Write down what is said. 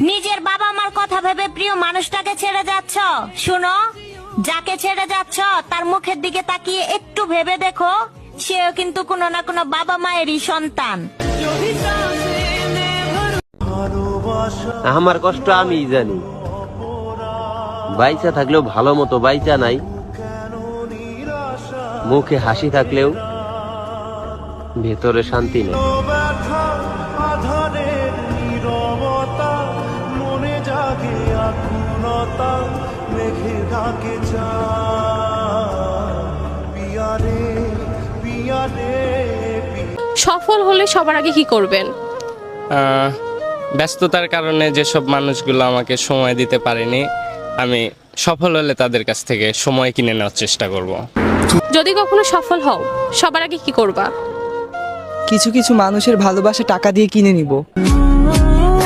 নিজের বাবা মার কথা ভেবে প্রিয় মানুষটাকে ছেড়ে যাচ্ছ। শুনো, যাকে ছেড়ে যাচ্ছ তার মুখের দিকে তাকিয়ে একটু ভেবে দেখো, সেও কিন্তু কোনো না কোনো বাবা মায়েরই সন্তান। আমার কষ্ট আমি জানি, বাইচা থাকলেও ভালো মতো বাইচা নাই, মুখে হাসি থাকলেও ভেতরে শান্তি নেই। সফল হলে সবার আগে কি করবেন? ব্যস্ততার কারণে যেসব মানুষগুলো আমাকে সময় দিতে পারেনি, আমি সফল হলে তাদের কাছ থেকে সময় কিনে নেওয়ার চেষ্টা করব। যদি কখনো সফল হও, সবার আগে কি করবা? কিছু কিছু মানুষের ভালোবাসা টাকা দিয়ে কিনে নিব।